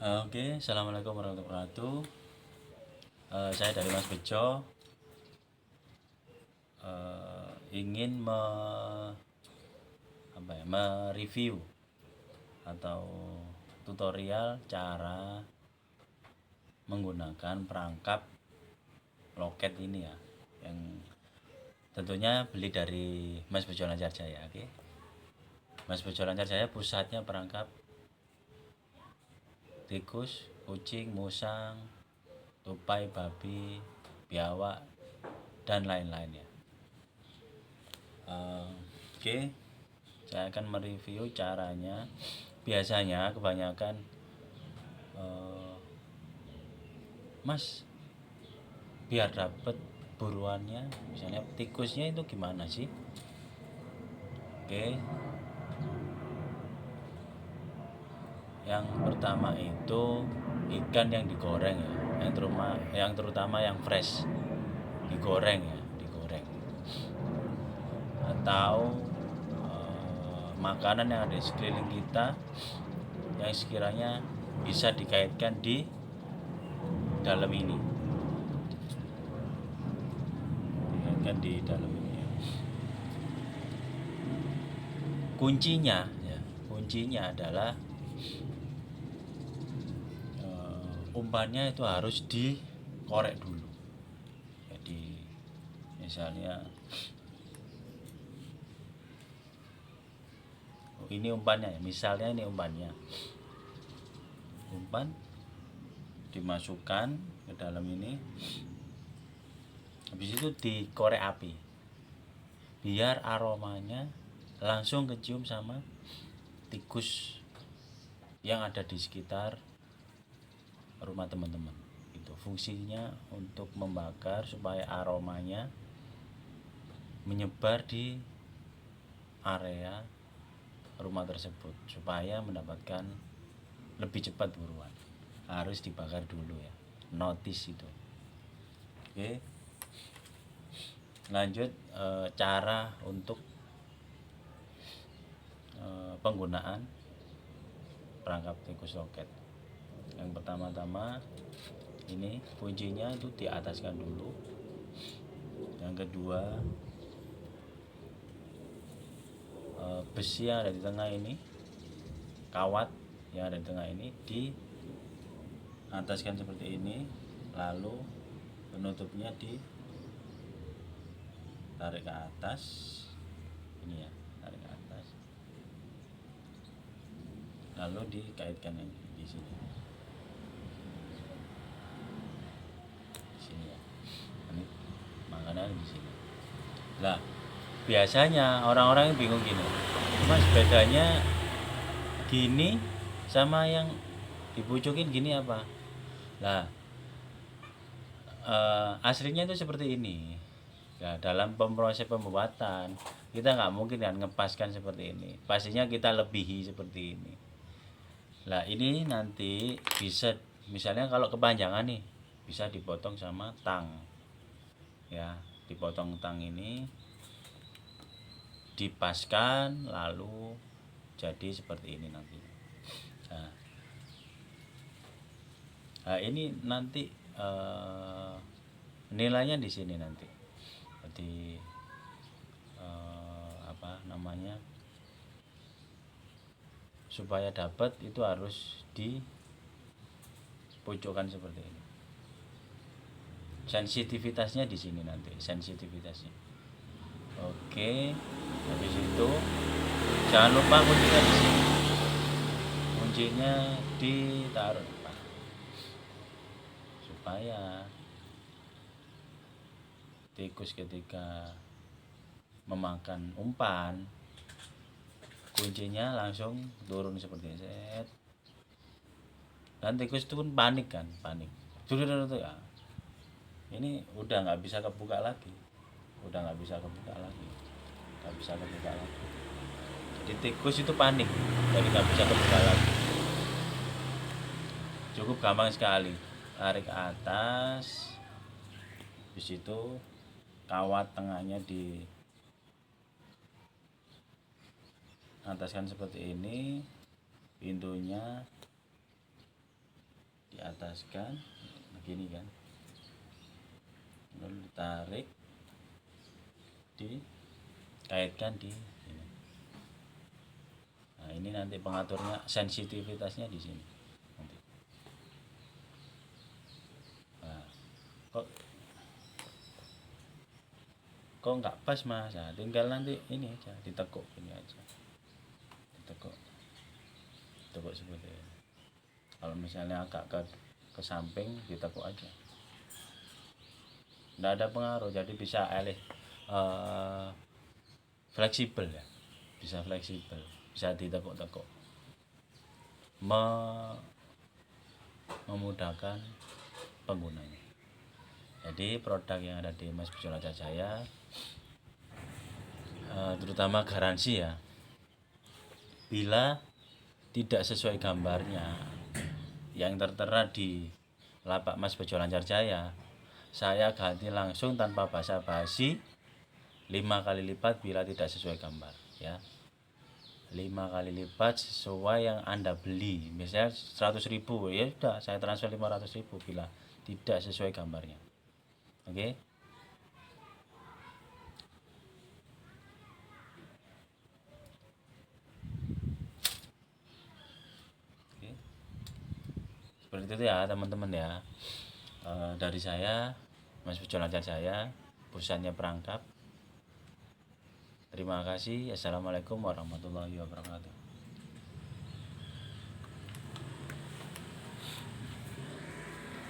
Oke, assalamualaikum warahmatullahi wabarakatuh. Saya dari Mas Bejo, ingin mereview atau tutorial cara menggunakan perangkap loket ini ya, yang tentunya beli dari Mas Bejo Lancar Jaya. Oke, Mas Bejo Lancar Jaya pusatnya perangkap tikus, kucing, musang, tupai, babi, biawak, dan lain-lain ya. Oke, saya akan mereview caranya. Biasanya kebanyakan Mas, biar dapet buruannya, misalnya tikusnya itu gimana sih? Oke, yang pertama itu ikan yang digoreng ya, yang terutama yang fresh, digoreng ya, digoreng. Atau makanan yang ada di sekeliling kita yang sekiranya bisa dikaitkan di dalam ini, dikaitkan di dalam ini ya. Kuncinya adalah umpannya itu harus dikorek dulu. Jadi misalnya ini umpannya ya, misalnya ini umpan dimasukkan ke dalam ini, habis itu dikorek api biar aromanya langsung kecium sama tikus yang ada di sekitar rumah teman-teman. Itu fungsinya untuk membakar supaya aromanya menyebar di area rumah tersebut supaya mendapatkan lebih cepat buruan. Harus dibakar dulu ya, notice itu. Oke, lanjut cara untuk penggunaan perangkap tikus loket. Yang pertama-tama ini kuncinya itu diataskan dulu. Yang kedua, besi yang ada di tengah ini, kawat yang ada di tengah ini diataskan seperti ini, lalu penutupnya ditarik ke atas ini ya, tarik ke atas, lalu dikaitkan ini di sini ya, ini makanya di sini. Lah, biasanya orang-orang bingung gini, Mas, bedanya gini sama yang dipucukin gini apa? Lah, aslinya itu seperti ini ya. Dalam proses pembuatan kita nggak mungkin kan ngepaskan seperti ini, pastinya kita lebihi seperti ini. Lah, ini nanti bisa, misalnya kalau kepanjangan nih, bisa dipotong sama tang ya, dipotong tang ini, dipaskan, lalu jadi seperti ini nanti. Nah, ini nanti nilainya di sini nanti. Jadi supaya dapat itu harus dipojokkan seperti ini. Sensitivitasnya di sini nanti, sensitivitasnya. Oke, habis itu jangan lupa kuncinya di sini. Kuncinya ditaruh supaya tikus ketika memakan umpan, kuncinya langsung turun seperti ini. Dan tikus itu pun panik kan, panik. Ini udah nggak bisa kebuka lagi, nggak bisa kebuka lagi. Jadi tikus itu panik, jadi nggak bisa kebuka lagi. Cukup gampang sekali, tarik ke atas, di situ kawat tengahnya di ataskan seperti ini, pintunya diataskan begini kan, lalu ditarik, dikaitkan di sini. Nah ini nanti pengaturnya, sensitivitasnya di sini nanti. Nah, kok nggak pas mas, nah, tinggal nanti ini aja ditekuk, ini aja ditekuk seperti ini. Kalau misalnya agak ke samping ditekuk aja, nggak ada pengaruh, jadi bisa fleksibel ya, bisa fleksibel, bisa ditekuk-tekuk, memudahkan penggunanya. Jadi produk yang ada di Mas Bejo Lancar Jaya, terutama garansi ya, bila tidak sesuai gambarnya yang tertera di lapak Mas Bejo Lancar Jaya, saya ganti langsung tanpa basa-basi 5 kali lipat bila tidak sesuai gambar ya. 5 kali lipat sesuai yang Anda beli. Misalnya 100.000, ya sudah saya transfer 500.000 bila tidak sesuai gambarnya. Oke. Seperti itu ya teman-teman ya. Dari saya Mas Bejo Lancar Jaya, pusatnya perangkap. Terima kasih. Assalamualaikum warahmatullahi wabarakatuh.